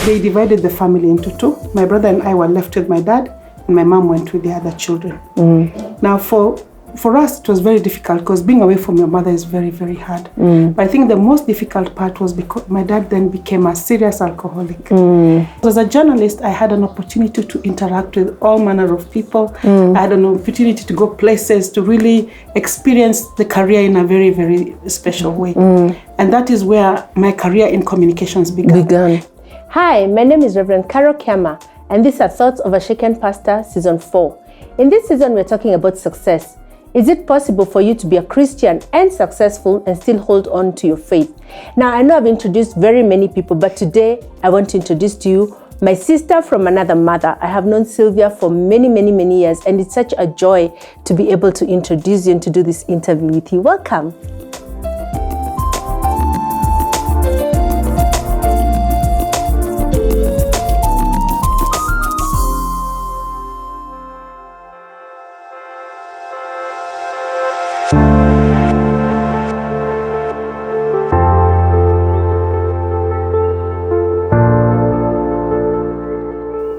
They divided the family into two. My brother and I were left with my dad, and my mom went with the other children. Now, for us, it was very difficult because being away from your mother is very, very hard. But I think the most difficult part was because my dad then became a serious alcoholic. As a journalist, I had an opportunity to interact with all manner of people. I had an opportunity to go places, to really experience the career in a very, very special way. And that is where my career in communications began. Hi, my name is Reverend Carole Kiamah, and these are Thoughts of a Shaken Pastor, Season 4. In this season, we're talking about success. Is it possible for you to be a Christian and successful and still hold on to your faith? Now, I know I've introduced very many people, but today I want to introduce to you my sister from another mother. I have known Sylvia for many, many, many years, and it's such a joy to be able to introduce you and to do this interview with you. Welcome.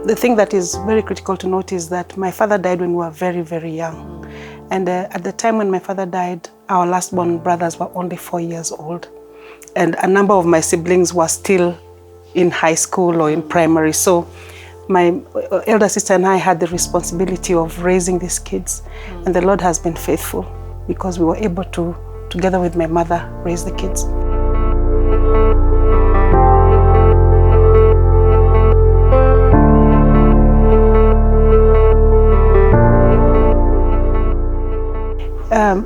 The thing that is very critical to note is that my father died when we were very, very young. And at the time when my father died, our last born brothers were only 4 years old. And a number of my siblings were still in high school or in primary. So my elder sister and I had the responsibility of raising these kids. And the Lord has been faithful because we were able to, together with my mother, raise the kids.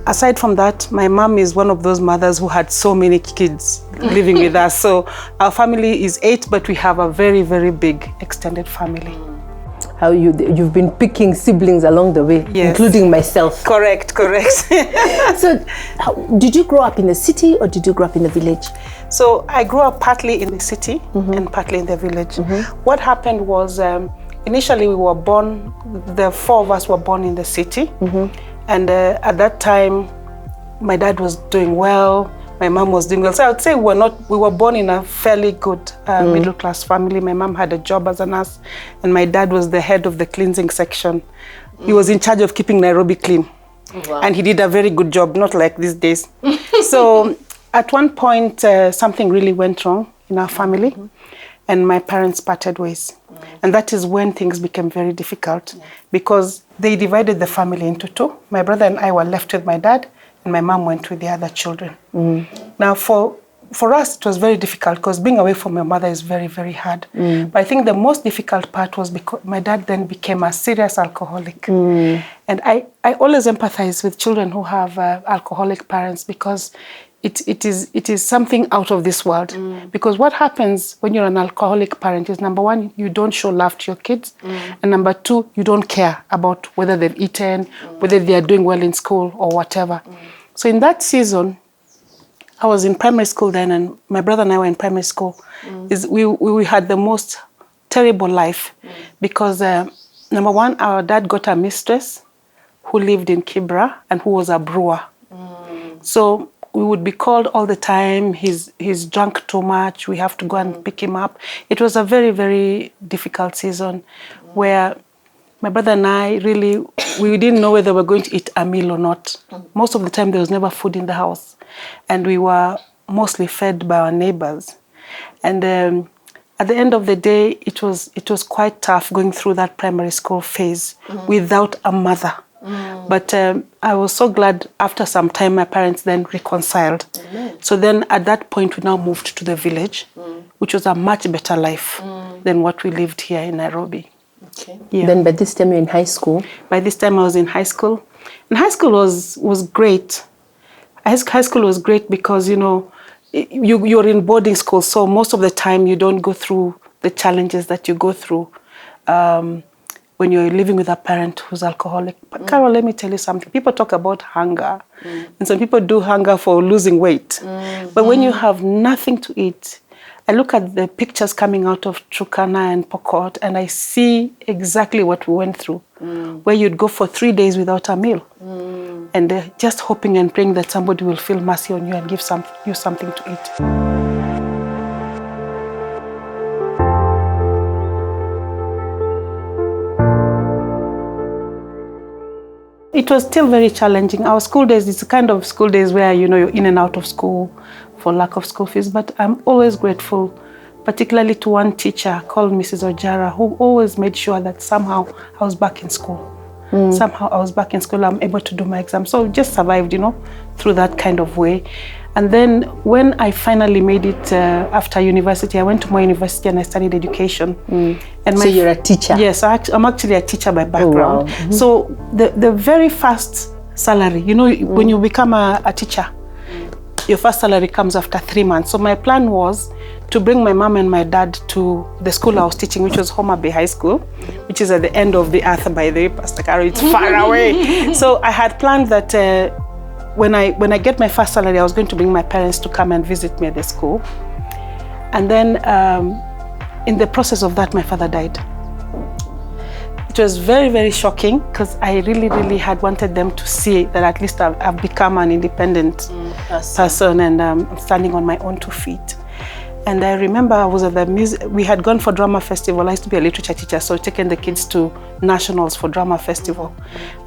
Aside from that, my mom is one of those mothers who had so many kids living with us. So our family is 8, but we have a very, very big extended family. How you've been picking siblings along the way, yes, including myself. Correct. So did you grow up in the city or did you grow up in the village? So I grew up partly in the city and partly in the village. What happened was initially we were born, the 4 of us were born in the city. And at that time, my dad was doing well, my mom was doing well. So I would say we were born in a fairly good middle-class family. My mom had a job as a nurse, and my dad was the head of the cleansing section. He was in charge of keeping Nairobi clean. Wow. And he did a very good job, not like these days. So at one point, something really went wrong in our family, and my parents parted ways. And that is when things became very difficult because they divided the family into two. My brother and I were left with my dad, and my mom went with the other children. Now, for us, it was very difficult because being away from your mother is very, very hard. But I think the most difficult part was because my dad then became a serious alcoholic. And I always empathize with children who have alcoholic parents because it is something out of this world. Because what happens when you're an alcoholic parent is, number one, you don't show love to your kids. And number two, you don't care about whether they've eaten, whether they are doing well in school or whatever. So in that season, I was in primary school then, and my brother and I were in primary school. We had the most terrible life because number one, our dad got a mistress who lived in Kibra and who was a brewer. So we would be called all the time. He's drunk too much. We have to go and pick him up. It was a very, very difficult season where my brother and I we didn't know whether we were going to eat a meal or not. Most of the time there was never food in the house. And we were mostly fed by our neighbors. And at the end of the day, it was quite tough going through that primary school phase without a mother. But I was so glad after some time my parents then reconciled. So then at that point we now moved to the village, which was a much better life than what we lived here in Nairobi. Okay. Yeah. Then by this time you're in high school? By this time I was in high school. And high school was great. High school was great because, you're in boarding school, so most of the time you don't go through the challenges that you go through when you're living with a parent who's alcoholic. But Carole, let me tell you something. People talk about hunger, and some people do hunger for losing weight. But when you have nothing to eat, I look at the pictures coming out of Turkana and Pokot, and I see exactly what we went through, where you'd go for 3 days without a meal, and just hoping and praying that somebody will feel mercy on you and give you something to eat. It was still very challenging. Our school days, it's the kind of school days where, you know, you're in and out of school for lack of school fees. But I'm always grateful, particularly to one teacher called Mrs. Ojara, who always made sure that somehow I was back in school. Somehow I was back in school, I'm able to do my exam. So just survived, you know, through that kind of way. And then when I finally made it after university, I went to my university and I studied education. And so you're a teacher? Yes, I'm actually a teacher by background. Oh, wow. So the very first salary, you know, when you become a teacher, your first salary comes after 3 months. So my plan was to bring my mom and my dad to the school I was teaching, which was Homa Bay High School, which is at the end of the earth, by the way, Pastor Carole, it's far away. So I had planned that when I get my first salary, I was going to bring my parents to come and visit me at the school. And then in the process of that, my father died. It was very, very shocking because I really, really had wanted them to see that at least I've become an independent person and I'm standing on my own 2 feet. And I remember I was at the music, we had gone for drama festival. I used to be a literature teacher, so taking the kids to nationals for drama festival.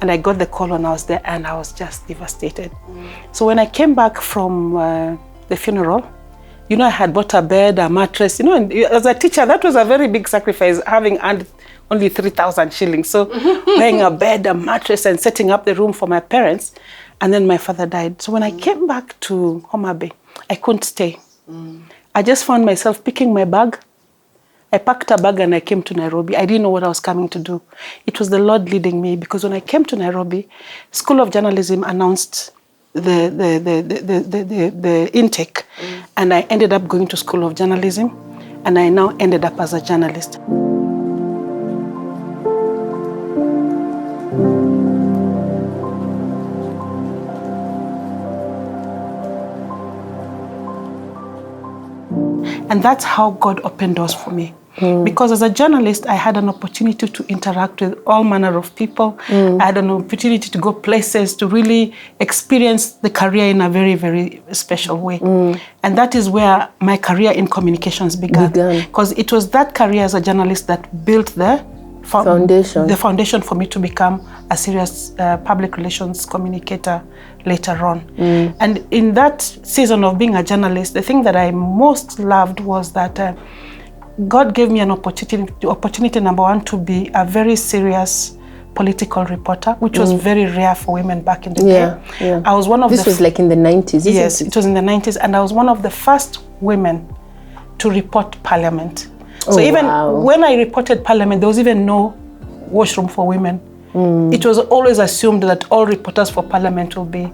And I got the call when I was there and I was just devastated. So when I came back from the funeral, you know, I had bought a bed, a mattress, you know, and as a teacher, that was a very big sacrifice, having earned only 3,000 shillings. So buying a bed, a mattress, and setting up the room for my parents. And then my father died. So when I came back to Homa Bay, I couldn't stay. I just found myself picking my bag. I packed a bag and I came to Nairobi. I didn't know what I was coming to do. It was the Lord leading me, because when I came to Nairobi, School of Journalism announced the intake, and I ended up going to School of Journalism, and I now ended up as a journalist. And that's how God opened doors for me. Because as a journalist, I had an opportunity to interact with all manner of people. I had an opportunity to go places, to really experience the career in a very, very special way. And that is where my career in communications began. Because it was that career as a journalist that built the foundation for me to become a serious public relations communicator later on. And in that season of being a journalist, the thing that I most loved was that God gave me an opportunity, number one, to be a very serious political reporter, which was very rare for women back in the day. I was one of This was like in the 90s, isn't it? Yes, it was in the 90s, and I was one of the first women to report Parliament. So even when I reported Parliament, there was even no washroom for women. It was always assumed that all reporters for Parliament will be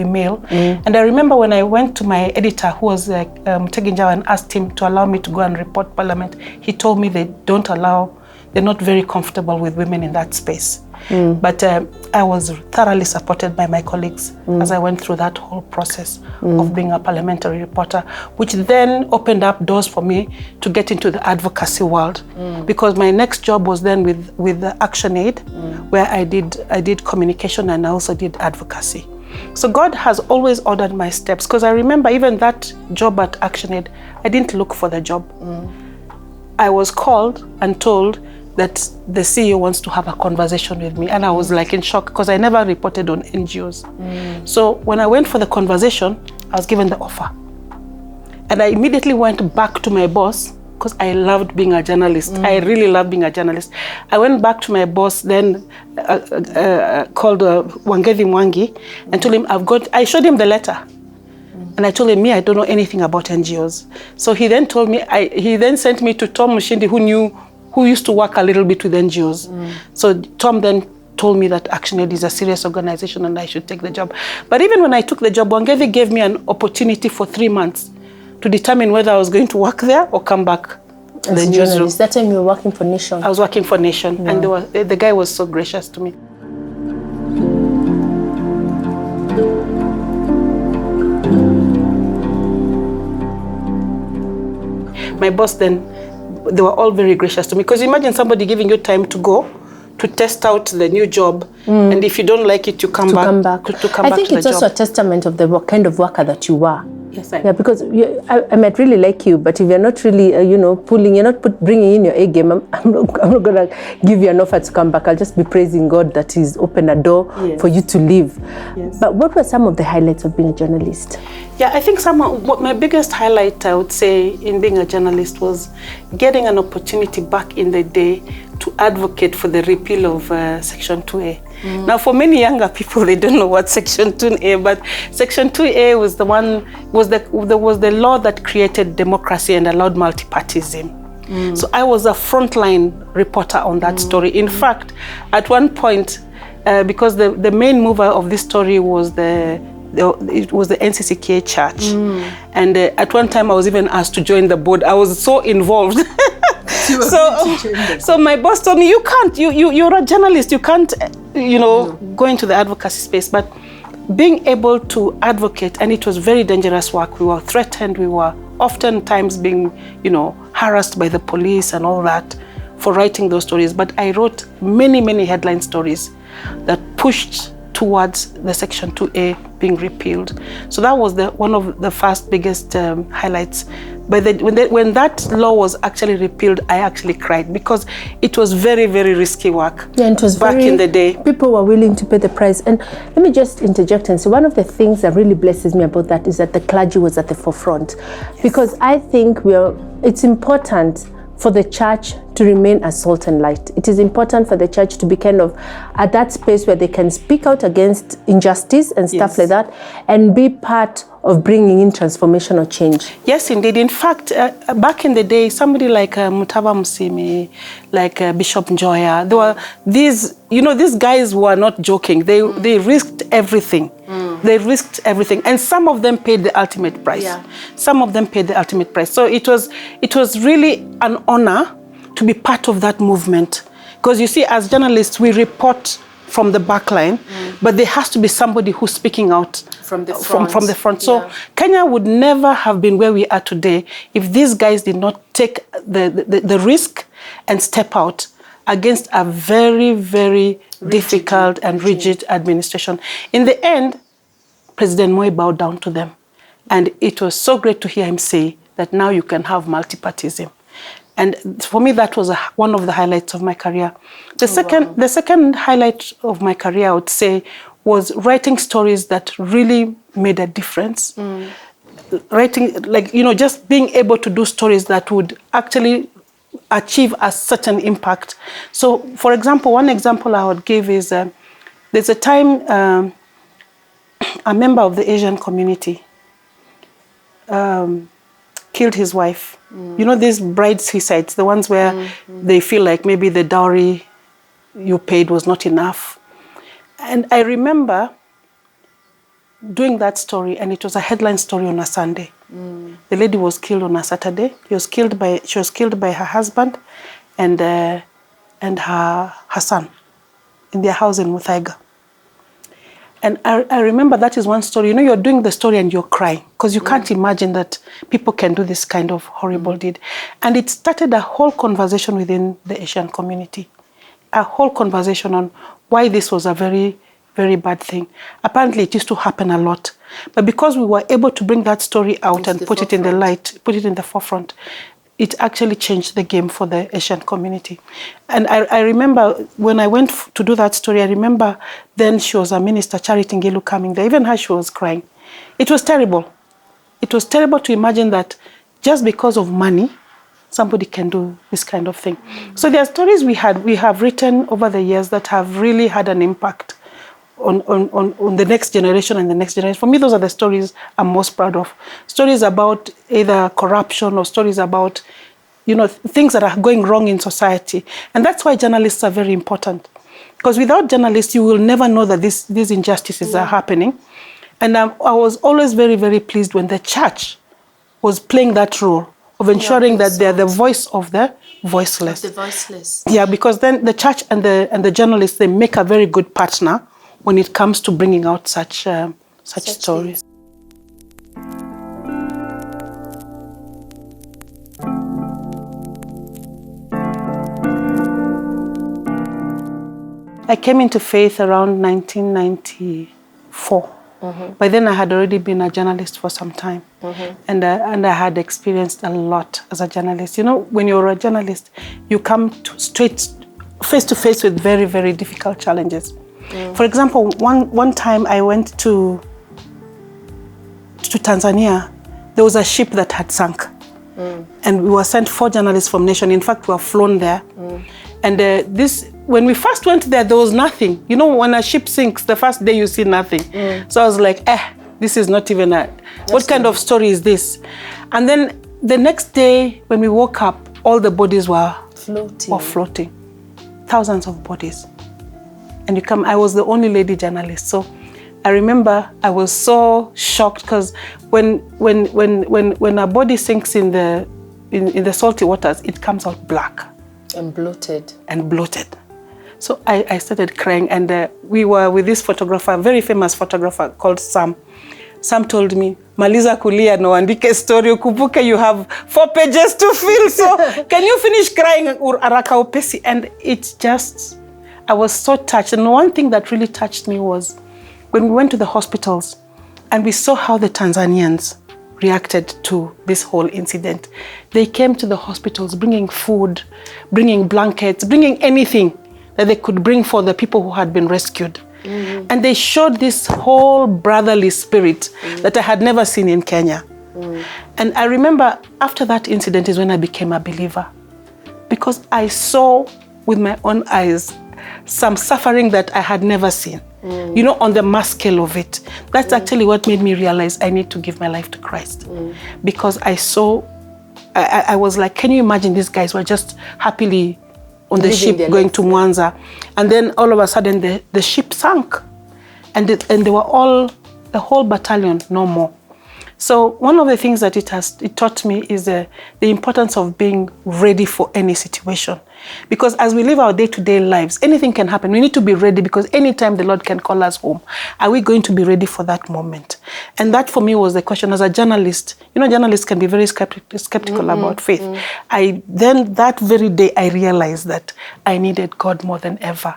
male. And I remember when I went to my editor, who was Teginjawa, and asked him to allow me to go and report Parliament, he told me they're not very comfortable with women in that space. But I was thoroughly supported by my colleagues as I went through that whole process of being a parliamentary reporter, which then opened up doors for me to get into the advocacy world. Because my next job was then with the ActionAid, where I did communication and I also did advocacy. So God has always ordered my steps, because I remember even that job at ActionAid, I didn't look for the job. I was called and told that the CEO wants to have a conversation with me. And I was like in shock, because I never reported on NGOs. So when I went for the conversation, I was given the offer. And I immediately went back to my boss, because I loved being a journalist. I really loved being a journalist. I went back to my boss then, called Wangethi Mwangi, and told him I showed him the letter. And I told him, I don't know anything about NGOs. So he then told me, he then sent me to Tom Mushindi, who used to work a little bit with NGOs. So Tom then told me that ActionAid is a serious organization and I should take the job. But even when I took the job, Wangethi gave me an opportunity for 3 months to determine whether I was going to work there or come back. As a journalist. That time you were working for Nation. I was working for Nation, and the guy was so gracious to me. My boss then, they were all very gracious to me, because imagine somebody giving you time to go to test out the new job, and if you don't like it, you come back. I think it's also a testament of the kind of worker that you were. Yes, I Yeah, because I might really like you, but if you're not really, you're not bringing in your A game, I'm not going to give you an offer to come back. I'll just be praising God that He's opened a door for you to leave. Yes. But what were some of the highlights of being a journalist? Yeah, I think my biggest highlight, I would say, in being a journalist was getting an opportunity back in the day to advocate for the repeal of Section 2A. Now, for many younger people, they don't know what Section 2A, but Section 2A was the law that created democracy and allowed multipartyism. So I was a frontline reporter on that story. In fact, at one point, because the main mover of this story was the NCCK church, and at one time I was even asked to join the board. I was so involved. So my boss told me, you can't, you're a journalist, you can't, go into the advocacy space. But being able to advocate, and it was very dangerous work. We were threatened, we were oftentimes being, harassed by the police and all that for writing those stories. But I wrote many, many headline stories that pushed towards the Section 2A being repealed. So that was one of the first biggest highlights. But when that law was actually repealed, I actually cried because it was very, very risky work. Yeah, and it was back in the day. People were willing to pay the price. And let me just interject and say, one of the things that really blesses me about that is that the clergy was at the forefront. Yes. Because I think it's important for the church to remain as salt and light. It is important for the church to be kind of at that space where they can speak out against injustice and stuff like that, and be part of bringing in transformational change. Yes, indeed. In fact, back in the day, somebody like Mutaba Musimi, like Bishop Njoya, there were these guys were not joking. They risked everything. They risked everything, and some of them paid the ultimate price. Yeah. Some of them paid the ultimate price. So it was really an honor to be part of that movement, because you see, as journalists, we report from the back line, but there has to be somebody who's speaking out from the front. So Kenya would never have been where we are today if these guys did not take the risk and step out against a very, very difficult and rigid administration. In the end, President Moi bowed down to them. And it was so great to hear him say that now you can have multipartyism. And for me, that was one of the highlights of my career. The second highlight of my career, I would say, was writing stories that really made a difference. Writing, just being able to do stories that would actually achieve such an impact. So, for example, one example I would give is there's a time a member of the Asian community killed his wife. These bride suicides, the ones where they feel like maybe the dowry you paid was not enough. And I remember doing that story, and it was a headline story on a Sunday. The lady was killed on a Saturday. She was killed by her husband and her son in their house in Muthaiga. And I remember that is one story. You're doing the story and you're crying because you can't imagine that people can do this kind of horrible deed. And it started a whole conversation within the Asian community, a whole conversation on why this was a very, very bad thing. Apparently, it used to happen a lot. But because we were able to bring that story out and put it in the light, put it in the forefront, it actually changed the game for the Asian community. And I remember when I went to do that story, I remember then she was a minister, Charity Ngilu, coming there. Even her, she was crying. It was terrible. It was terrible to imagine that just because of money, somebody can do this kind of thing. So there are stories we have written over the years that have really had an impact on the next generation and the next generation. For me, those are the stories I'm most proud of. Stories about either corruption or stories about, things that are going wrong in society. And that's why journalists are very important. Because without journalists, you will never know that these injustices are happening. And I was always very, very pleased when the church was playing that role of ensuring that they're the voice of the voiceless. Of the voiceless. Yeah, because then the church and the journalists, they make a very good partner when it comes to bringing out such stories. I came into faith around 1994. By then I had already been a journalist for some time. And I had experienced a lot as a journalist. You know, when you're a journalist, you come straight face to face with very, very difficult challenges. For example, one time I went to Tanzania. There was a ship that had sunk. And we were sent 4 journalists from Nation. In fact, we were flown there. And when we first went there was nothing. You know, when a ship sinks, the first day you see nothing. So I was like, this is not even what kind of story is this? And then the next day, when we woke up, all the bodies were floating. Thousands of bodies. And I was the only lady journalist. So I remember I was so shocked because when a body sinks in the salty waters, it comes out black. And bloated. So I started crying, and we were with this photographer, a very famous photographer called Sam. Sam told me, Maliza kulia no andike story, ukubuke you have 4 pages to fill, so can you finish crying araka upesi? And I was so touched. And one thing that really touched me was when we went to the hospitals and we saw how the Tanzanians reacted to this whole incident. They came to the hospitals bringing food, bringing blankets, bringing anything that they could bring for the people who had been rescued. And they showed this whole brotherly spirit that I had never seen in Kenya. And I remember after that incident is when I became a believer, because I saw with my own eyes some suffering that I had never seen. You know, on the mass scale of it. That's actually what made me realize I need to give my life to Christ. Because I saw, I was like, can you imagine these guys were just happily on the ship going to Mwanza. And then all of a sudden the ship sank. And they were all, the whole battalion, no more. So one of the things that it taught me is the importance of being ready for any situation. Because as we live our day-to-day lives, anything can happen. We need to be ready, because anytime the Lord can call us home, are we going to be ready for that moment? And that for me was the question. As a journalist, you know, journalists can be very skeptical about faith. Then that very day, I realized that I needed God more than ever.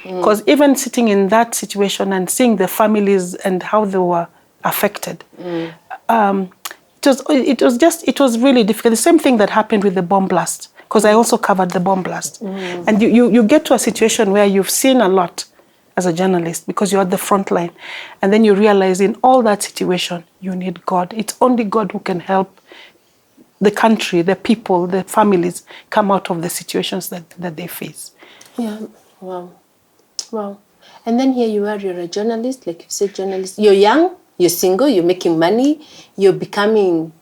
Because even sitting in that situation and seeing the families and how they were affected, it was really difficult. The same thing that happened with the bomb blast, because I also covered the bomb blast. And you get to a situation where you've seen a lot as a journalist because you're at the front line. And then you realize in all that situation, you need God. It's only God who can help the country, the people, the families come out of the situations that they face. Yeah, wow. And then here you are, you're a journalist, like you said, journalist. You're young, you're single, you're making money, you're becoming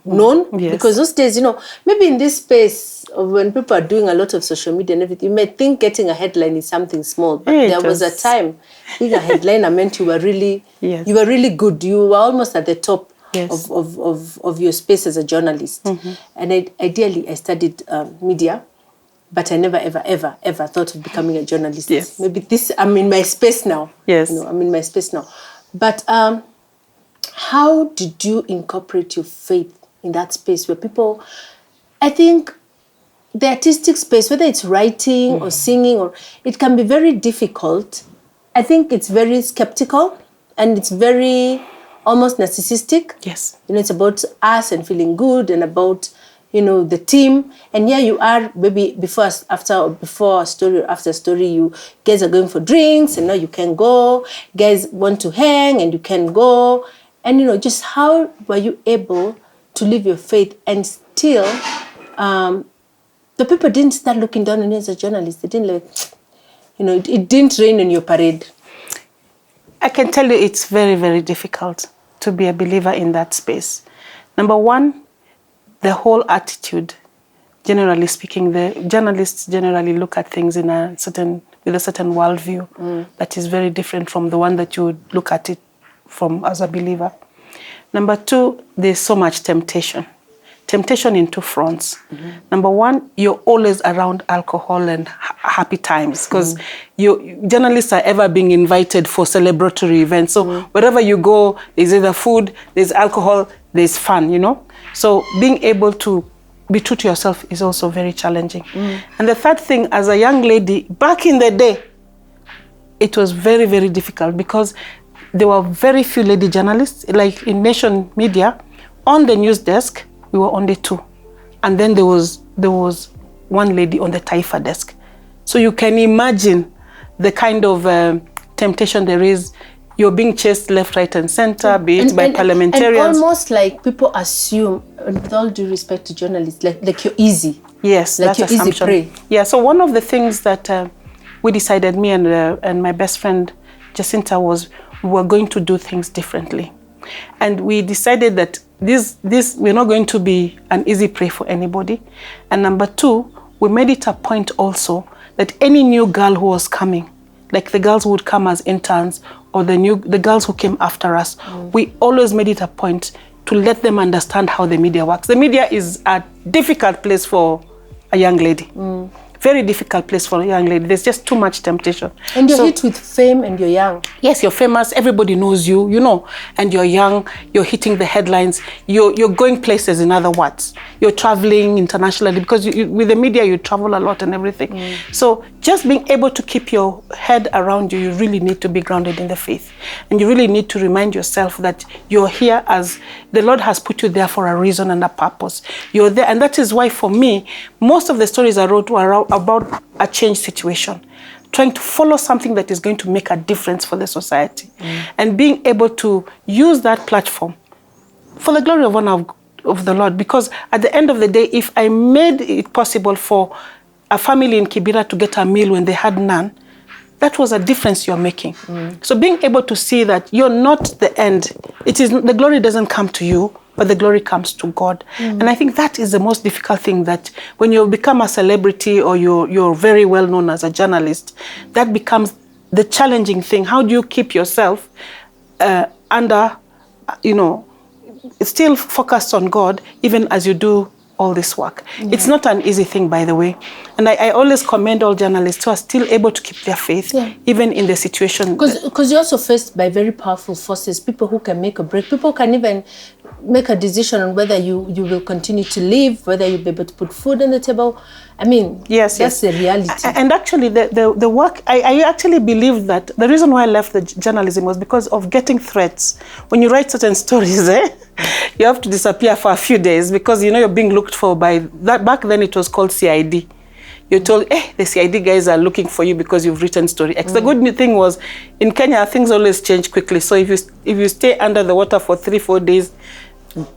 known. Yes. Because those days, you know, maybe in this space of when people are doing a lot of social media and everything, you may think getting a headline is something small, but there was a time being a headliner meant you were really, you were really good. You were almost at the top of your space as a journalist. And ideally, I studied media, but I never, ever thought of becoming a journalist. Yes. Maybe I'm in my space now. Yes. You know, I'm in my space now. But how did you incorporate your faith in that space where people, I think the artistic space, whether it's writing or singing, or it can be very difficult. I think it's very skeptical and it's very almost narcissistic. Yes. You know, it's about us and feeling good and about, you know, the team. And here you are, maybe before story, after story, you guys are going for drinks and now you can go. Guys want to hang and you can go. And, you know, just how were you able to live your faith and still, the people didn't start looking down on you as a journalist. They didn't like, you know, it didn't rain on your parade. I can tell you it's very, very difficult to be a believer in that space. Number one, the whole attitude, generally speaking, the journalists generally look at things with a certain worldview that is very different from the one that you would look at it from as a believer. Number two, there's so much temptation. Temptation in two fronts. Number one, you're always around alcohol and happy times, because journalists are ever being invited for celebratory events. So wherever you go, there's either food, there's alcohol, there's fun, you know? So being able to be true to yourself is also very challenging. And the third thing, as a young lady, back in the day, it was very, very difficult because there were very few lady journalists. Like in Nation Media, on the news desk, we were only 2. And then there was one lady on the Taifa desk. So you can imagine the kind of temptation there is. You're being chased left, right, and center, be it by parliamentarians. And almost like people assume, with all due respect to journalists, like you're easy. Yes, like that's assumption. Easy prey. Yeah, so one of the things that we decided, me and my best friend Jacinta, was we were going to do things differently. And we decided that this we're not going to be an easy prey for anybody. And number 2, we made it a point also that any new girl who was coming, like the girls who would come as interns or the girls who came after us, we always made it a point to let them understand how the media works. The media is a difficult place for a young lady. Very difficult place for a young lady. There's just too much temptation. And you're hit with fame and you're young. Yes, you're famous. Everybody knows you, and you're young. You're hitting the headlines. You're going places, in other words. You're traveling internationally because with the media, you travel a lot and everything. So just being able to keep your head around you really need to be grounded in the faith. And you really need to remind yourself that you're here as the Lord has put you there for a reason and a purpose. You're there. And that is why, for me, most of the stories I wrote were about a change situation, trying to follow something that is going to make a difference for the society, and being able to use that platform for the glory of honor of the Lord. Because at the end of the day, if I made it possible for a family in Kibera to get a meal when they had none, that was a difference you're making. So being able to see that you're not the end, the glory doesn't come to you, but the glory comes to God. And I think that is the most difficult thing, that when you become a celebrity or you're very well known as a journalist, that becomes the challenging thing. How do you keep yourself under, still focused on God, even as you do all this work? It's not an easy thing, by the way. And I always commend all journalists who are still able to keep their faith, even in the situation. Because you're also faced by very powerful forces, people who can make or break. People can even make a decision on whether you will continue to live, whether you'll be able to put food on the table. I mean, that's the reality. And actually, the work, I actually believe that the reason why I left the journalism was because of getting threats. When you write certain stories, you have to disappear for a few days because, you're being looked for by that. Back then, it was called CID. You're told, the CID guys are looking for you because you've written story X. The good thing was, in Kenya, things always change quickly. So if you stay under the water for 3-4 days,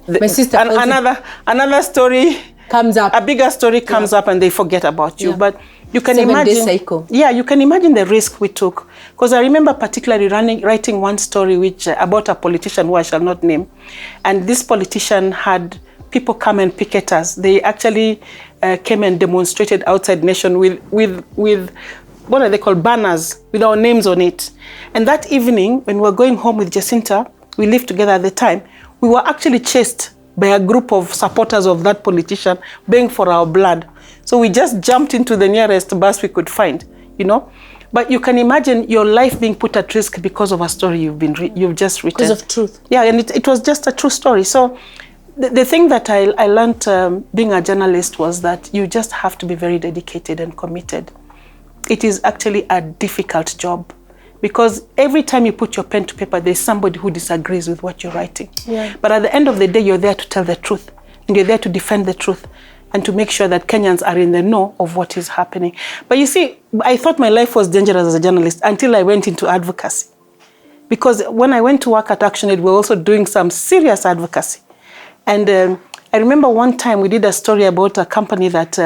my sister another story comes up. A bigger story comes up and they forget about you. But you can 7-day cycle. Yeah, you can imagine the risk we took. Because I remember particularly writing one story about a politician who I shall not name. And this politician had people come and picket us. They actually came and demonstrated outside Nation with what are they called, banners with our names on it. And that evening, when we were going home with Jacinta, we lived together at the time, we were actually chased by a group of supporters of that politician begging for our blood. So we just jumped into the nearest bus we could find, But you can imagine your life being put at risk because of a story you've just written. Because of truth. Yeah, and it was just a true story. So the thing that I learned being a journalist was that you just have to be very dedicated and committed. It is actually a difficult job because every time you put your pen to paper, there's somebody who disagrees with what you're writing. Yeah. But at the end of the day, you're there to tell the truth and you're there to defend the truth and to make sure that Kenyans are in the know of what is happening. But you see, I thought my life was dangerous as a journalist until I went into advocacy. Because when I went to work at ActionAid, we were also doing some serious advocacy. And I remember one time we did a story about a company that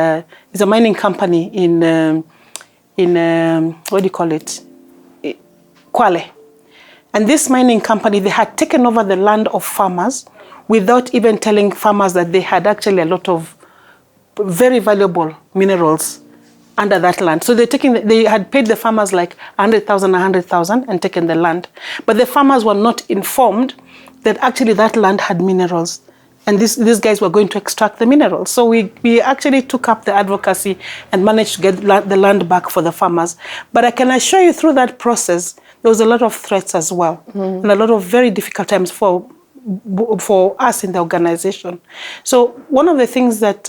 is a mining company in what do you call it? Kwale. And this mining company, they had taken over the land of farmers without even telling farmers that they had actually a lot of very valuable minerals under that land. So they had paid the farmers like 100,000 and taken the land. But the farmers were not informed that actually that land had minerals. And these guys were going to extract the minerals. So we actually took up the advocacy and managed to get the land back for the farmers. But I can assure you through that process, there was a lot of threats as well. And a lot of very difficult times for us in the organization. So one of the things that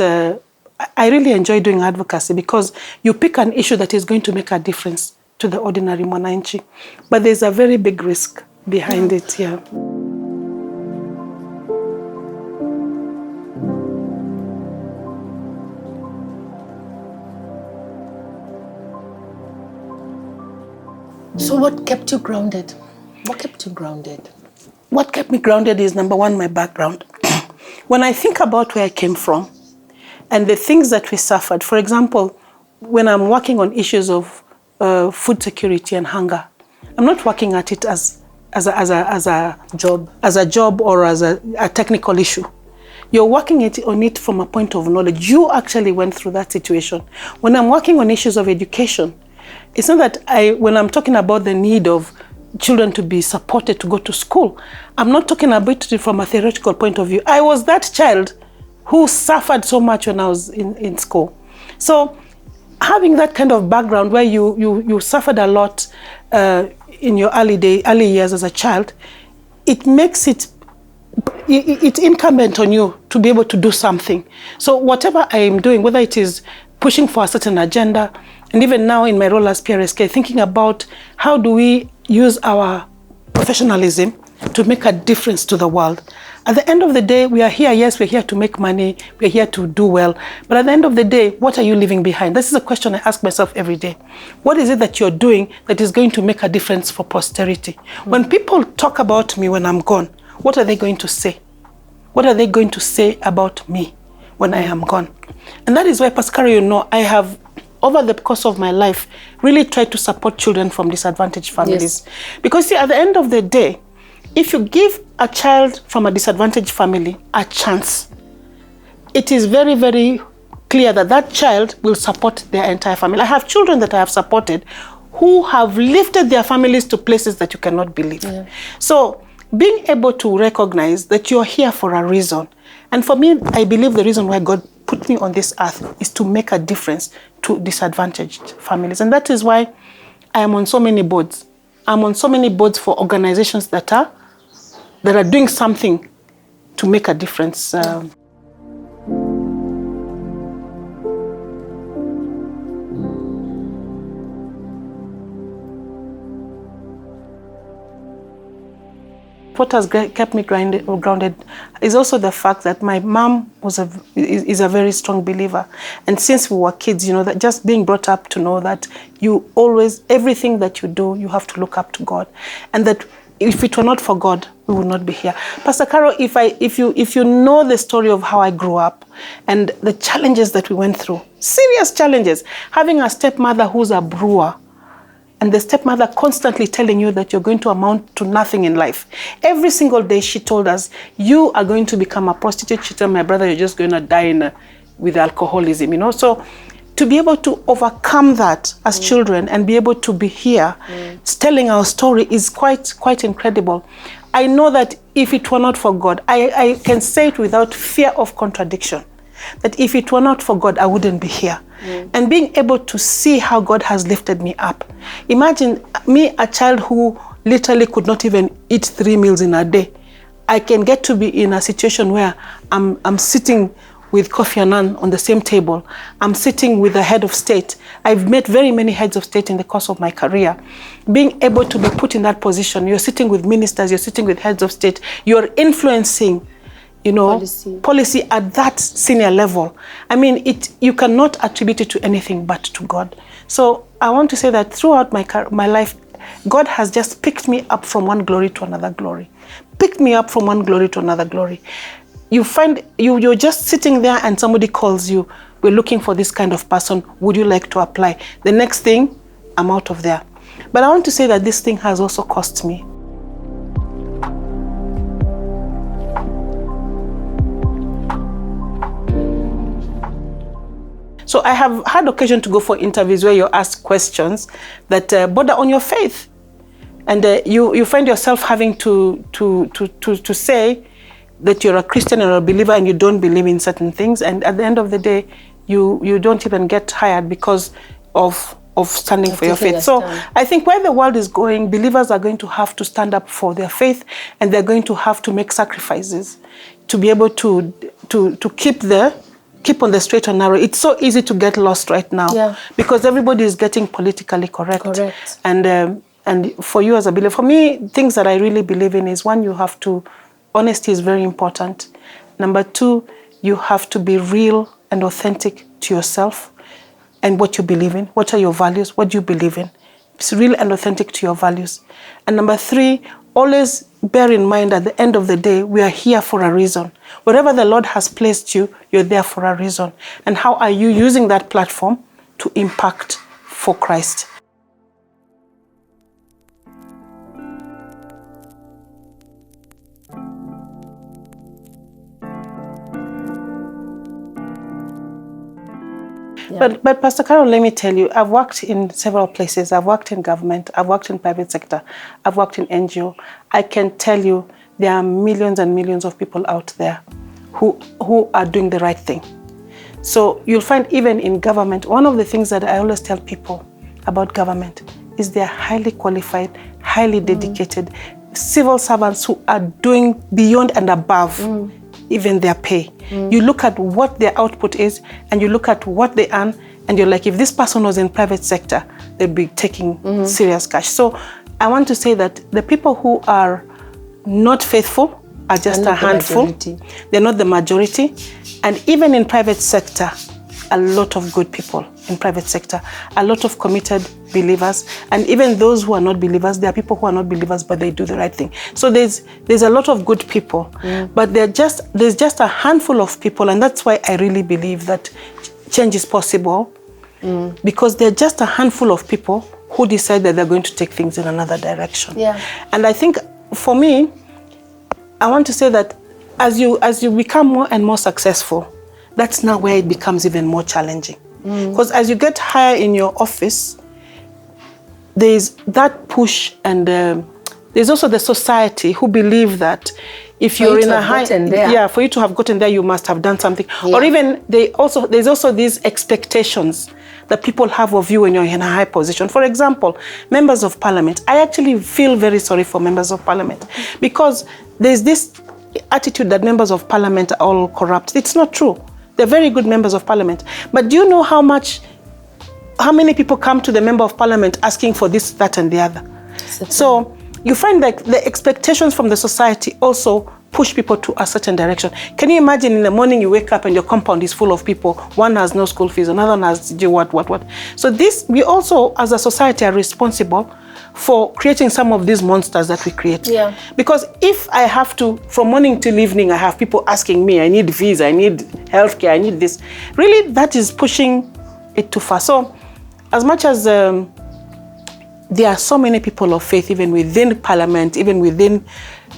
I really enjoy doing advocacy because you pick an issue that is going to make a difference to the ordinary mwananchi. But there's a very big risk behind it, yeah. So what kept you grounded? What kept you grounded? What kept me grounded is, number one, my background. When I think about where I came from and the things that we suffered, for example, when I'm working on issues of food security and hunger, I'm not working at it as a job or as a technical issue. You're working on it from a point of knowledge. You actually went through that situation. When I'm working on issues of education, it's not that when I'm talking about the need of children to be supported to go to school, I'm not talking about it from a theoretical point of view. I was that child who suffered so much when I was in school. So having that kind of background where you suffered a lot in your early years as a child, it makes it's incumbent on you to be able to do something. So whatever I am doing, whether it is pushing for a certain agenda, and even now in my role as PRSK, thinking about how do we use our professionalism to make a difference to the world. At the end of the day, we are here, yes, we're here to make money, we're here to do well, but at the end of the day, what are you leaving behind? This is a question I ask myself every day. What is it that you're doing that is going to make a difference for posterity? When people talk about me when I'm gone, what are they going to say? What are they going to say about me when I am gone? And that is why, Pastor Carole, I have, over the course of my life, really tried to support children from disadvantaged families. Yes. Because see, at the end of the day, if you give a child from a disadvantaged family a chance, it is very, very clear that that child will support their entire family. I have children that I have supported who have lifted their families to places that you cannot believe. Yeah. So being able to recognize that you're here for a reason. And for me, I believe the reason why God put me on this earth is to make a difference to disadvantaged families. And that is why I am on so many boards. I'm on so many boards for organizations that are doing something to make a difference. What has kept me grounded is also the fact that my mom is a very strong believer. And since we were kids, that just being brought up to know that you always, everything that you do, you have to look up to God. And that if it were not for God, we would not be here. Pastor Carole, if you know the story of how I grew up and the challenges that we went through, serious challenges, having a stepmother who's a brewer, and the stepmother constantly telling you that you're going to amount to nothing in life. Every single day she told us, you are going to become a prostitute. She told my brother, you're just going to die with alcoholism, So to be able to overcome that as children and be able to be here telling our story is quite incredible. I know that if it were not for God, I can say it without fear of contradiction, that if it were not for God, I wouldn't be here. And being able to see how God has lifted me up. Imagine me, a child who literally could not even eat 3 meals in a day. I can get to be in a situation where I'm sitting with Kofi Annan on the same table. I'm sitting with the head of state. I've met very many heads of state in the course of my career. Being able to be put in that position, you're sitting with ministers, you're sitting with heads of state, you're influencing policy at that senior level. I mean, you cannot attribute it to anything but to God. So I want to say that throughout my life, God has just picked me up from one glory to another glory. Picked me up from one glory to another glory. You find you're just sitting there and somebody calls you, we're looking for this kind of person, would you like to apply? The next thing, I'm out of there. But I want to say that this thing has also cost me. So I have had occasion to go for interviews where you're asked questions that border on your faith. And you find yourself having to say that you're a Christian or a believer and you don't believe in certain things. And at the end of the day, you don't even get hired because of standing for your faith. So I think where the world is going, believers are going to have to stand up for their faith, and they're going to have to make sacrifices to be able to keep on the straight and narrow. It's so easy to get lost right now because everybody is getting politically correct. And And for you as a believer, for me, things that I really believe in is, one, honesty is very important. Number two, you have to be real and authentic to yourself and what you believe in. What are your values? What do you believe in? It's real and authentic to your values. And number three, always bear in mind at the end of the day, we are here for a reason. Wherever the Lord has placed you, you're there for a reason. And how are you using that platform to impact for Christ? Yeah. But Pastor Carole, let me tell you, I've worked in several places. I've worked in government. I've worked in private sector. I've worked in NGO. I can tell you there are millions and millions of people out there who are doing the right thing. So you'll find even in government, one of the things that I always tell people about government is they're highly qualified, highly dedicated civil servants who are doing beyond and above even their pay. You look at what their output is and you look at what they earn and you're like, if this person was in private sector, they'd be taking serious cash. So I want to say that the people who are not faithful are just a handful. They're not the majority. And even in private sector, a lot of good people in private sector, a lot of committed believers, and even those who are not believers, there are people who are not believers, but they do the right thing. So there's a lot of good people, but there's just a handful of people, and that's why I really believe that change is possible, because there are just a handful of people who decide that they're going to take things in another direction. Yeah. And I think for me, I want to say that as you become more and more successful, that's now where it becomes even more challenging. Because as you get higher in your office, there's that push, and there's also the society who believe that if you're in a high, for you to have gotten there, you must have done something. Yeah. Or even there's also these expectations that people have of you when you're in a high position. For example, members of parliament. I actually feel very sorry for members of parliament, because there's this attitude that members of parliament are all corrupt. It's not true. They're very good members of parliament. But do you know how many people come to the member of parliament asking for this, that, and the other? So you find that the expectations from the society also push people to a certain direction. Can you imagine in the morning you wake up and your compound is full of people, one has no school fees, another one has what. So we also as a society are responsible for creating some of these monsters that we create. Yeah. Because if I have to, from morning till evening, I have people asking me, I need visa, I need healthcare, I need this. Really, that is pushing it too far. So as much as there are so many people of faith, even within parliament, even within,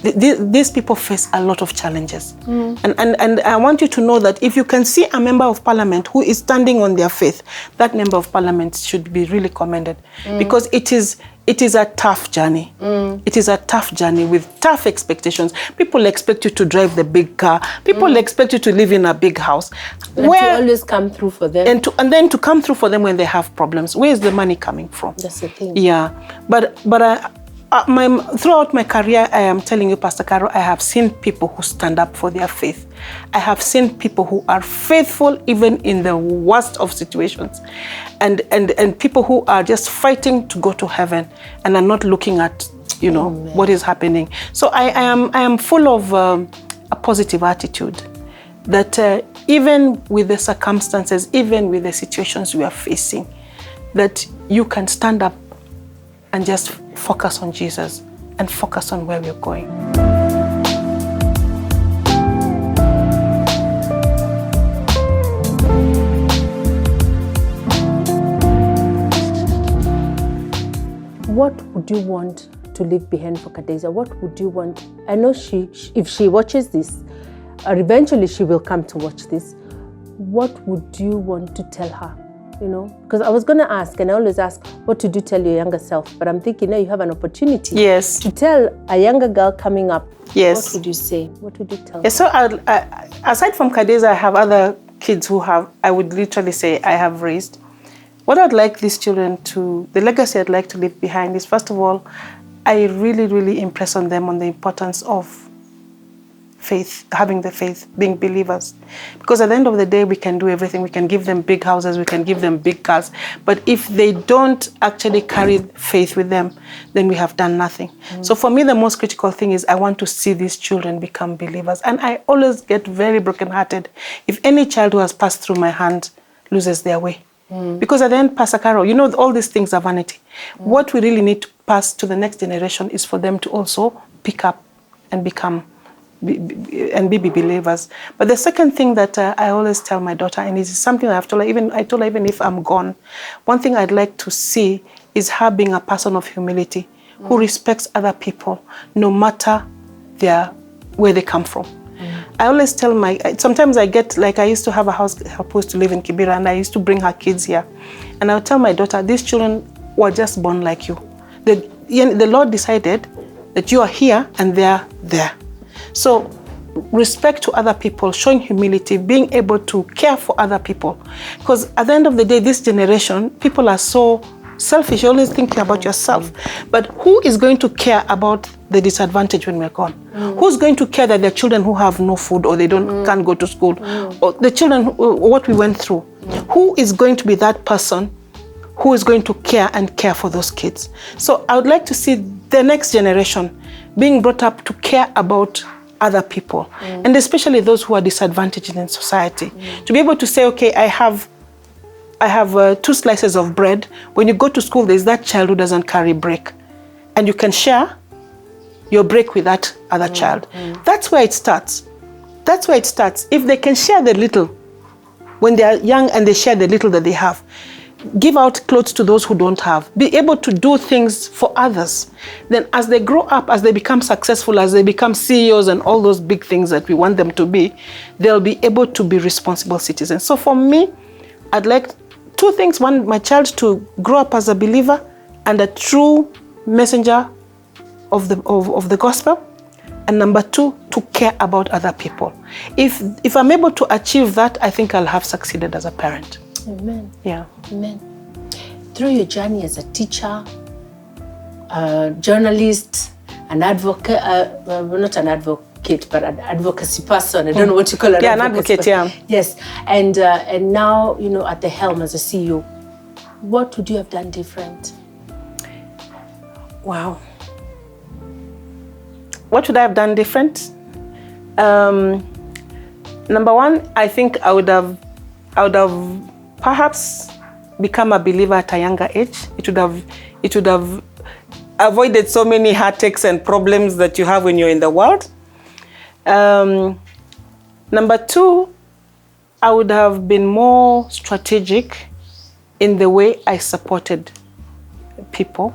these people face a lot of challenges. And I want you to know that if you can see a member of parliament who is standing on their faith, that member of parliament should be really commended, because it is a tough journey. It is a tough journey with tough expectations. People expect you to drive the big car. People expect you to live in a big house. And to always come through for them. And then to come through for them when they have problems. Where is the money coming from? That's the thing. Yeah. But throughout my career, I am telling you, Pastor Carole, I have seen people who stand up for their faith. I have seen people who are faithful even in the worst of situations, and people who are just fighting to go to heaven and are not looking at what is happening. So I am full of a positive attitude that even with the circumstances, even with the situations we are facing, that you can stand up and just focus on Jesus and focus on where we're going. What would you want to leave behind for Kadeza? What would you want? I know if she watches this, or eventually she will come to watch this, what would you want to tell her? Because I was going to ask, and I always ask, what did you tell your younger self? But I'm thinking now you have an opportunity to tell a younger girl coming up. Yes. What would you say? What would you tell her? So aside from Kadeza, I have other kids who I would literally say I have raised. What I'd like these children the legacy I'd like to leave behind is, first of all, I really, really impress on them on the importance of faith, having the faith, being believers. Because at the end of the day, we can do everything. We can give them big houses, we can give them big cars. But if they don't actually carry faith with them, then we have done nothing. So for me, the most critical thing is I want to see these children become believers. And I always get very brokenhearted if any child who has passed through my hand loses their way. Because at the end, Pastor Carole, you know, all these things are vanity. What we really need to pass to the next generation is for them to also pick up and become and be believers. But the second thing that I always tell my daughter, and it's something I told her even if I'm gone, one thing I'd like to see is her being a person of humility, who respects other people, no matter where they come from. I always tell sometimes I get, like I used to have a house help who used to live in Kibera, and I used to bring her kids here. And I would tell my daughter, these children were just born like you. The Lord decided that you are here and they're there. So respect to other people, showing humility, being able to care for other people. Because at the end of the day, this generation, people are so selfish, you're always thinking about yourself. But who is going to care about the disadvantage when we're gone? Who's going to care that there are children who have no food or they can't go to school? Or the children, what we went through? Who is going to be that person who is going to care for those kids? So I would like to see the next generation being brought up to care about other people, and especially those who are disadvantaged in society. To be able to say, okay, I have 2 slices of bread. When you go to school, there's that child who doesn't carry break, and you can share your break with that other child. That's where it starts. That's where it starts. If they can share the little when they are young and they share the little that they have, give out clothes to those who don't have, be able to do things for others. Then as they grow up, as they become successful, as they become CEOs and all those big things that we want them to be, they'll be able to be responsible citizens. So for me, I'd like 2 things. One, my child to grow up as a believer and a true messenger of the gospel. And number 2, to care about other people. If I'm able to achieve that, I think I'll have succeeded as a parent. Amen. Yeah. Amen. Through your journey as a teacher, a journalist, an advocate, not an advocate, but an advocacy person. I don't know what you call it. Yeah, an advocate, yeah. Yes. And now, you know, at the helm as a CEO, what would you have done different? Wow. What would I have done different? Number 1, I think I would have perhaps become a believer at a younger age. It would have avoided so many heartaches and problems that you have when you're in the world. Number 2, I would have been more strategic in the way I supported people.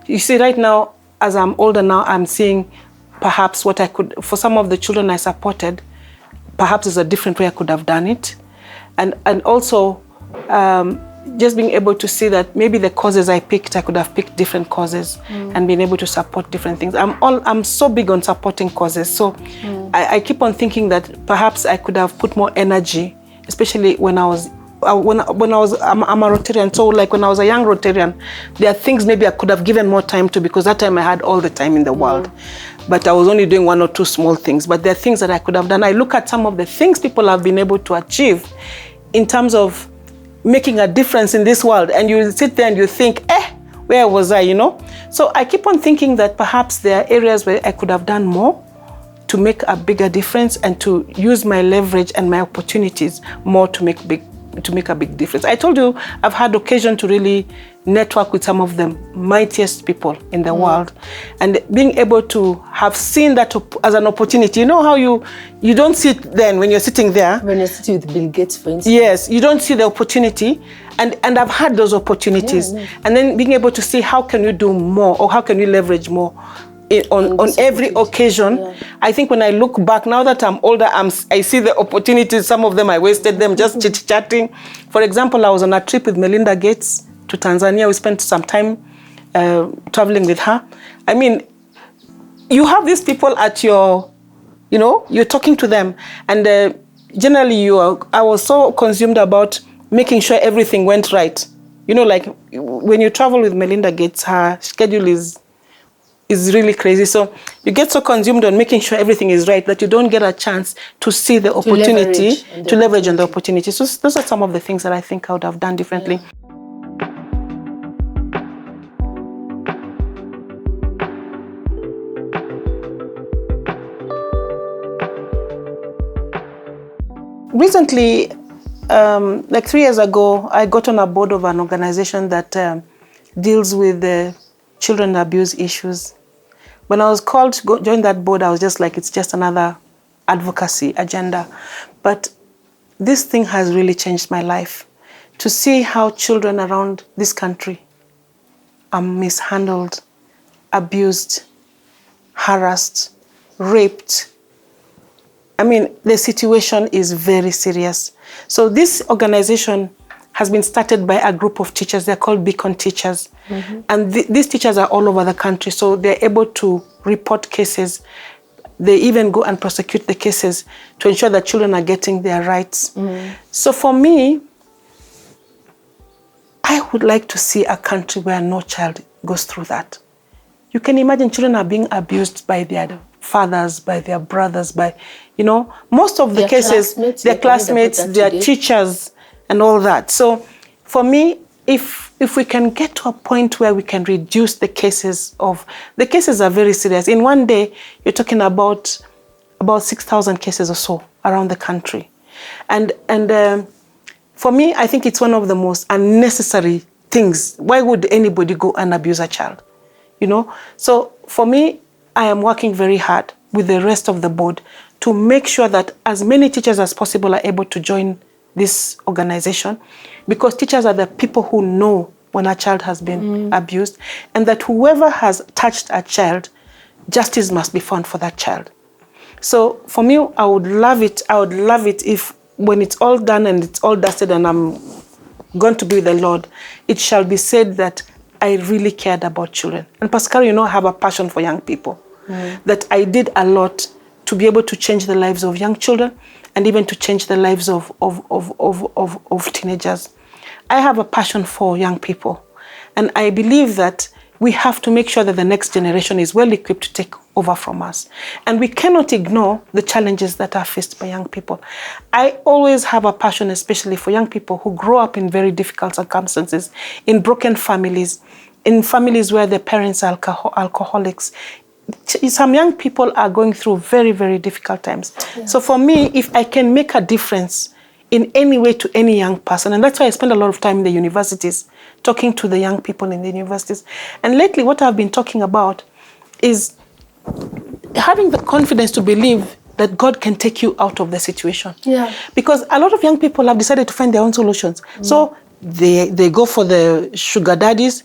You see, right now, as I'm older now, I'm seeing perhaps what I could, for some of the children I supported, perhaps there's a different way I could have done it. And also just being able to see that maybe the causes I picked, I could have picked different causes and been able to support different things. I'm so big on supporting causes. So I keep on thinking that perhaps I could have put more energy, especially when I was I'm a Rotarian. So like when I was a young Rotarian, there are things maybe I could have given more time to, because that time I had all the time in the world. But I was only doing 1 or 2 small things. But there are things that I could have done. I look at some of the things people have been able to achieve in terms of making a difference in this world. And you sit there and you think, where was I, you know? So I keep on thinking that perhaps there are areas where I could have done more to make a bigger difference and to use my leverage and my opportunities more to make a big difference. I told you I've had occasion to really network with some of the mightiest people in the world, and being able to have seen that as an opportunity. You know how you don't see it then when you're sitting there. When you're sitting with Bill Gates, for instance. Yes, you don't see the opportunity, and I've had those opportunities. And then being able to see how can you do more, or how can you leverage more on every occasion. I think when I look back, now that I'm older, I see the opportunities. Some of them I wasted them just chit-chatting. For example, I was on a trip with Melinda Gates to Tanzania. We spent some time traveling with her. I mean, you have these people at your, you're talking to them. And generally I was so consumed about making sure everything went right. Like when you travel with Melinda Gates, her schedule is is really crazy. So you get so consumed on making sure everything is right that you don't get a chance to see the opportunity, to leverage on the opportunity. So those are some of the things that I think I would have done differently. Yeah. Recently, like 3 years ago, I got on a board of an organization that deals with children abuse issues. When I was called to join that board, I was just like, it's just another advocacy agenda. But this thing has really changed my life. To see how children around this country are mishandled, abused, harassed, raped. I mean, the situation is very serious. So this organization has been started by a group of teachers. They're called Beacon Teachers. Mm-hmm. And these teachers are all over the country, so they're able to report cases. They even go and prosecute the cases to ensure that children are getting their rights. Mm-hmm. So for me, I would like to see a country where no child goes through that. You can imagine children are being abused by their fathers, by their brothers, by, most of the their cases, their classmates, their teachers, and all that. So for me, if we can get to a point where we can reduce the cases are very serious. In one day, you're talking about 6,000 cases or so around the country. And for me, I think it's one of the most unnecessary things. Why would anybody go and abuse a child? So for me, I am working very hard with the rest of the board to make sure that as many teachers as possible are able to join this organization, because teachers are the people who know when a child has been abused, and that whoever has touched a child, justice must be found for that child. So for me, I would love it if when it's all done and it's all dusted and I'm going to be with the Lord, it shall be said that I really cared about children. And Pascal, I have a passion for young people. That I did a lot to be able to change the lives of young children and even to change the lives of teenagers. I have a passion for young people. And I believe that we have to make sure that the next generation is well equipped to take over from us. And we cannot ignore the challenges that are faced by young people. I always have a passion, especially for young people who grow up in very difficult circumstances, in broken families, in families where the parents are alcoholics. Some young people are going through very, very difficult times. Yeah. So for me, if I can make a difference in any way to any young person, and that's why I spend a lot of time in the universities, talking to the young people in the universities. And lately, what I've been talking about is having the confidence to believe that God can take you out of the situation. Yeah. Because a lot of young people have decided to find their own solutions. So they go for the sugar daddies,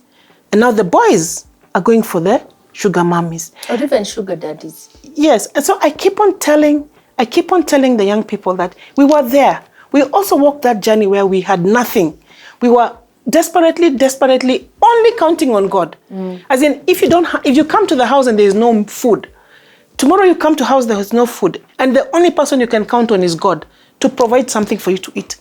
and now the boys are going for the sugar mummies. Or even sugar daddies. Yes. And so I keep on telling the young people that we were there. We also walked that journey where we had nothing. We were desperately only counting on God. As in, if you come to the house and there is no food, tomorrow you come to house, there is no food. And the only person you can count on is God to provide something for you to eat.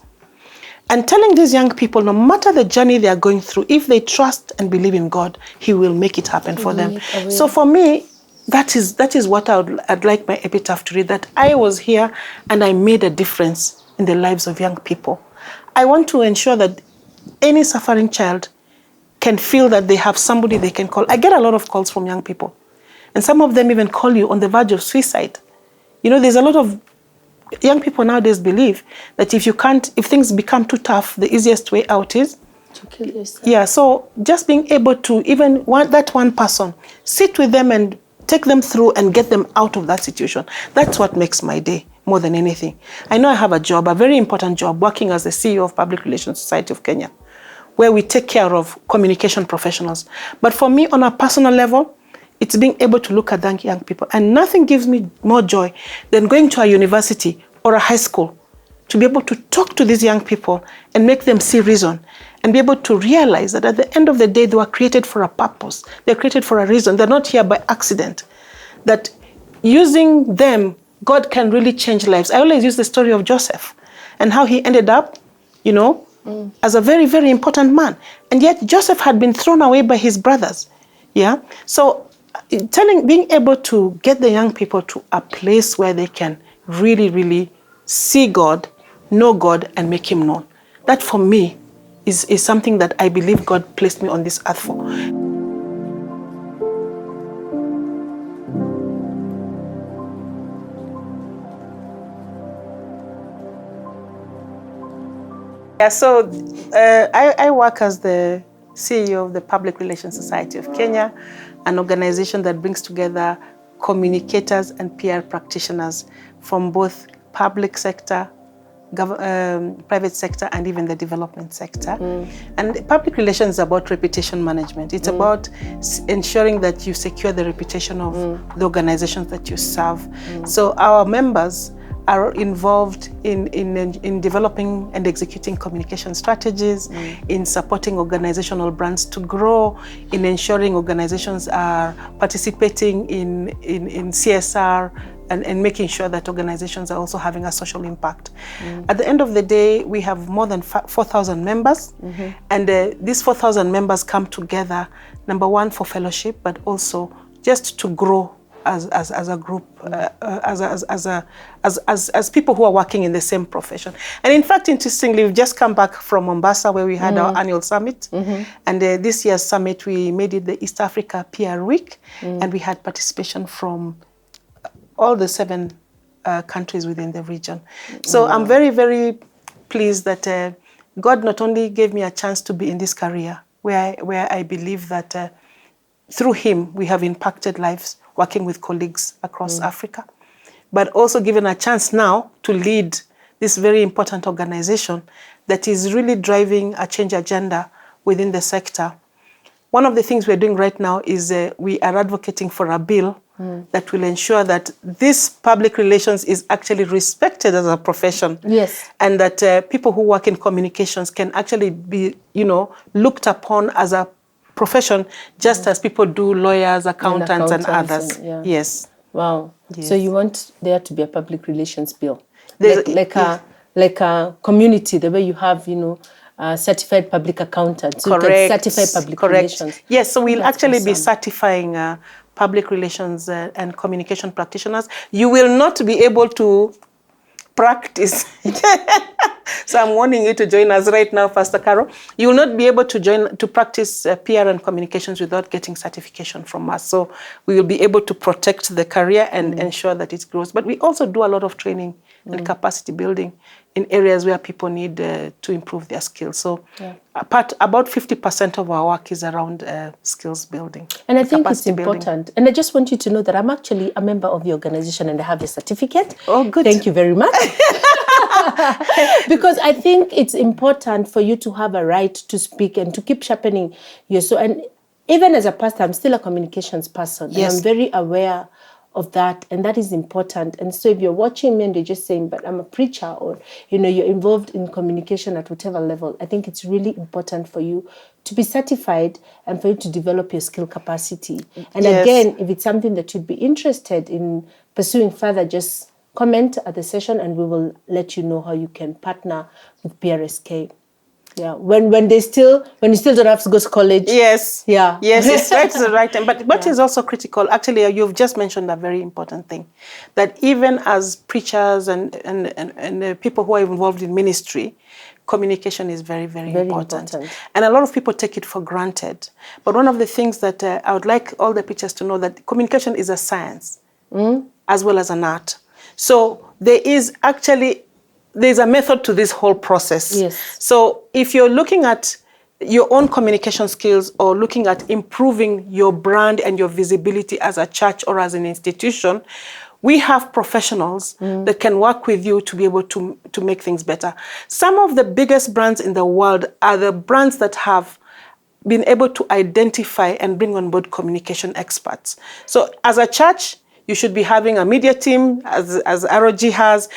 And telling these young people, no matter the journey they are going through, if they trust and believe in God, He will make it happen for them. So for me, that is what I'd like my epitaph to read, that I was here and I made a difference in the lives of young people. I want to ensure that any suffering child can feel that they have somebody they can call. I get a lot of calls from young people. And some of them even call you on the verge of suicide. There's a lot of young people nowadays believe that if things become too tough, the easiest way out is to kill yourself. Yeah, so just being able to even that one person, sit with them and take them through and get them out of that situation. That's what makes my day more than anything. I know I have a job, a very important job, working as the CEO of Public Relations Society of Kenya, where we take care of communication professionals. But for me, on a personal level, it's being able to look at young people. And nothing gives me more joy than going to a university or a high school to be able to talk to these young people and make them see reason and be able to realize that at the end of the day, they were created for a purpose. They're created for a reason. They're not here by accident. That using them, God can really change lives. I always use the story of Joseph and how he ended up, as a very, very important man. And yet Joseph had been thrown away by his brothers. Yeah. So being able to get the young people to a place where they can really, really see God, know God, and make him known. That for me is something that I believe God placed me on this earth for. Yeah, so I work as the CEO of the Public Relations Society of Kenya, an organization that brings together communicators and PR practitioners from both public sector, private sector, and even the development sector. And public relations is about reputation management. It's about ensuring that you secure the reputation of the organizations that you serve. So our members are involved in developing and executing communication strategies, in supporting organizational brands to grow, in ensuring organizations are participating in CSR, and making sure that organizations are also having a social impact. At the end of the day, we have more than 4,000 members, and these 4,000 members come together, number one, for fellowship, but also just to grow as a group, as people who are working in the same profession. And in fact, interestingly, we've just come back from Mombasa, where we had our annual summit. And this year's summit, we made it the East Africa PR Week, and we had participation from all the 7 countries within the region. So I'm very, very pleased that God not only gave me a chance to be in this career, where I believe that through him we have impacted lives, working with colleagues across Africa, but also given a chance now to lead this very important organization that is really driving a change agenda within the sector. One of the things we're doing right now is we are advocating for a bill that will ensure that this public relations is actually respected as a profession. Yes. And that people who work in communications can actually be, looked upon as a profession, just as people do lawyers, accountants, and others. Yes. Wow. Yes. So you want there to be a public relations bill, like a community, the way you have, certified public accountants. Correct. Certified public relations. Yes. So we'll actually be certifying public relations and communication practitioners. You will not be able to practice. So I'm warning you to join us right now, Pastor Carole. You will not be able to practice PR and communications without getting certification from us. So we will be able to protect the career and ensure that it grows. But we also do a lot of training and capacity building in areas where people need to improve their skills. So about 50% of our work is around skills building. And I think it's important. And I just want you to know that I'm actually a member of the organization and I have a certificate. Oh, good. Thank you very much. Because I think it's important for you to have a right to speak and to keep sharpening your soul. And even as a pastor, I'm still a communications person. Yes. And I'm very aware of that, and that is important. And so if you're watching me and you're just saying, but I'm a preacher, or you're involved in communication at whatever level, I think it's really important for you to be certified and for you to develop your skill capacity. And again, if it's something that you'd be interested in pursuing further, just comment at the session and we will let you know how you can partner with PRSK. Yeah, when you still don't have to go to college. Yes. Yeah. Yes, it's right to the right time. But what is also critical, actually, you've just mentioned a very important thing, that even as preachers and people who are involved in ministry, communication is very, very important. And a lot of people take it for granted. But one of the things that I would like all the preachers to know, that communication is a science as well as an art. So there's a method to this whole process. Yes. So if you're looking at your own communication skills or looking at improving your brand and your visibility as a church or as an institution, we have professionals that can work with you to be able to make things better. Some of the biggest brands in the world are the brands that have been able to identify and bring on board communication experts. So as a church, you should be having a media team, as ROG has.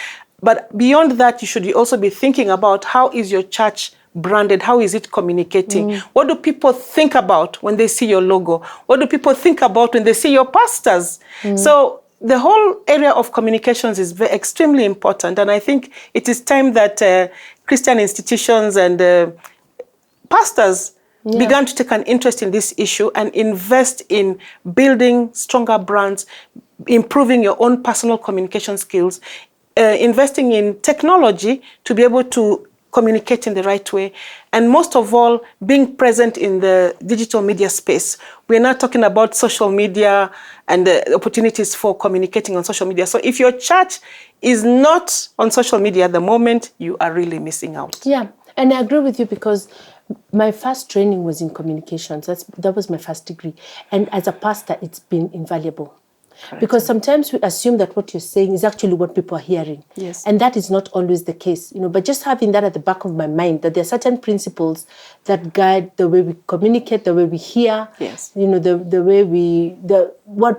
But beyond that, you should also be thinking about, how is your church branded? How is it communicating? What do people think about when they see your logo? What do people think about when they see your pastors? So the whole area of communications is extremely important. And I think it is time that Christian institutions and pastors began to take an interest in this issue and invest in building stronger brands, improving your own personal communication skills, investing in technology to be able to communicate in the right way, and most of all, being present in the digital media space. We're not talking about social media and the opportunities for communicating on social media. So if your church is not on social media at the moment, you are really missing out. Yeah, and I agree with you, because my first training was in communications. That was my first degree. And as a pastor, it's been invaluable. Correct. Because sometimes we assume that what you're saying is actually what people are hearing. Yes. And that is not always the case. But just having that at the back of my mind, that there are certain principles that guide the way we communicate, the way we hear, yes, the way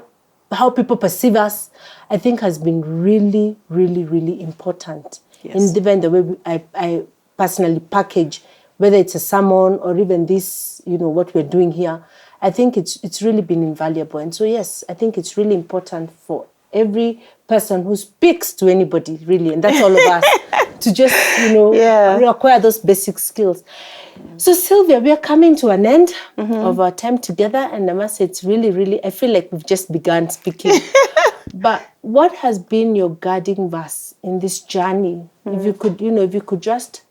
how people perceive us, I think has been really, really, really important. Yes. In even the way I personally package, whether it's a sermon or even this, what we're doing here, I think it's really been invaluable. And so, yes, I think it's really important for every person who speaks to anybody, really, and that's all of us, to just, acquire those basic skills. So, Sylvia, we are coming to an end of our time together, and I must say it's really, really, I feel like we've just begun speaking. But what has been your guiding verse in this journey? If you could just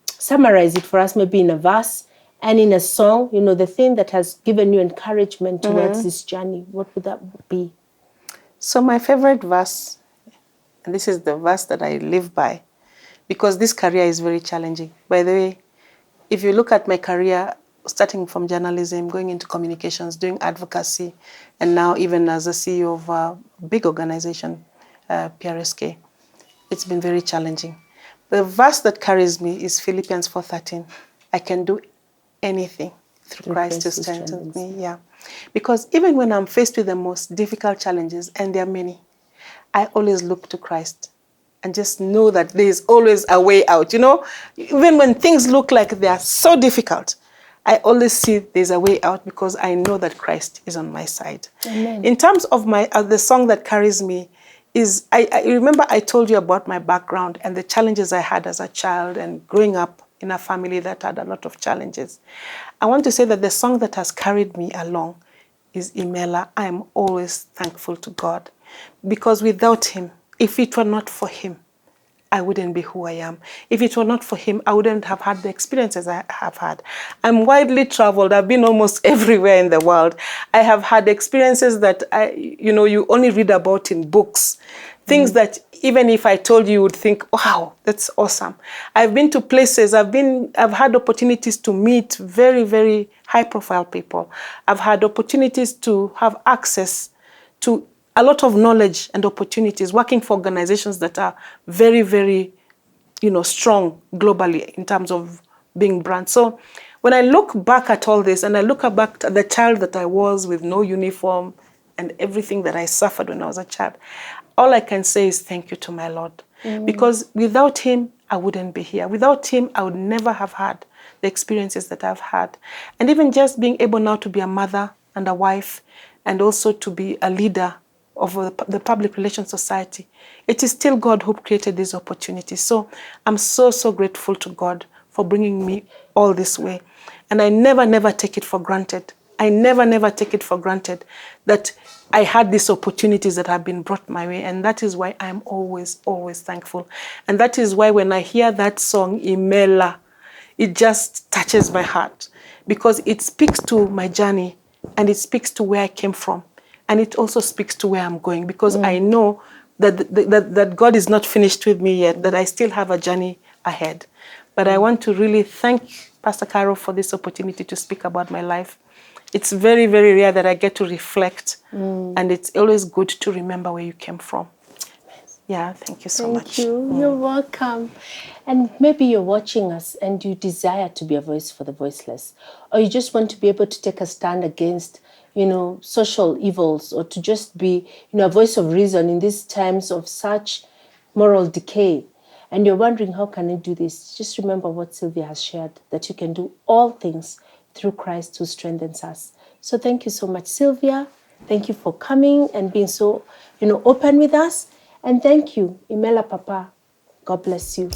summarize it for us, maybe in a verse and in a song, the thing that has given you encouragement towards this journey, what would that be? So my favorite verse, and this is the verse that I live by, because this career is very challenging. By the way, if you look at my career, starting from journalism, going into communications, doing advocacy, and now even as a CEO of a big organization, PRSK, it's been very challenging. The verse that carries me is Philippians 4:13. I can do anything through Christ who strengthens me. Yeah. Because even when I'm faced with the most difficult challenges, and there are many, I always look to Christ and just know that there is always a way out. Even when things look like they are so difficult, I always see there's a way out, because I know that Christ is on my side. Amen. In terms of the song that carries me, I remember I told you about my background and the challenges I had as a child and growing up in a family that had a lot of challenges. I want to say that the song that has carried me along is Imela. I am always thankful to God, because without him, if it were not for him, I wouldn't be who I am. If it were not for him, I wouldn't have had the experiences I have had. I'm widely traveled. I've been almost everywhere in the world. I have had experiences that you only read about in books. Things that even if I told you, you would think, wow, that's awesome. I've been to places, I've had opportunities to meet very, very high profile people. I've had opportunities to have access to a lot of knowledge and opportunities, working for organizations that are very, very, strong globally in terms of being brands. So when I look back at all this, and I look back at the child that I was with no uniform and everything that I suffered when I was a child, all I can say is thank you to my Lord. Because without him, I wouldn't be here. Without him, I would never have had the experiences that I've had. And even just being able now to be a mother and a wife, and also to be a leader of the Public Relations Society, it is still God who created these opportunities. So I'm so, so grateful to God for bringing me all this way. And I never, never take it for granted. I never, never take it for granted that I had these opportunities that have been brought my way. And that is why I'm always, always thankful. And that is why when I hear that song, Imela, it just touches my heart, because it speaks to my journey, and it speaks to where I came from. And it also speaks to where I'm going, because I know that God is not finished with me yet, that I still have a journey ahead. But I want to really thank Pastor Carole for this opportunity to speak about my life. It's very, very rare that I get to reflect, and it's always good to remember where you came from. Yeah, thank you so much. Thank you. You're welcome. And maybe you're watching us and you desire to be a voice for the voiceless, or you just want to be able to take a stand against social evils, or to just be, a voice of reason in these times of such moral decay. And you're wondering, how can I do this? Just remember what Sylvia has shared, that you can do all things through Christ who strengthens us. So thank you so much, Sylvia. Thank you for coming and being so, open with us. And thank you, Imela Papa. God bless you.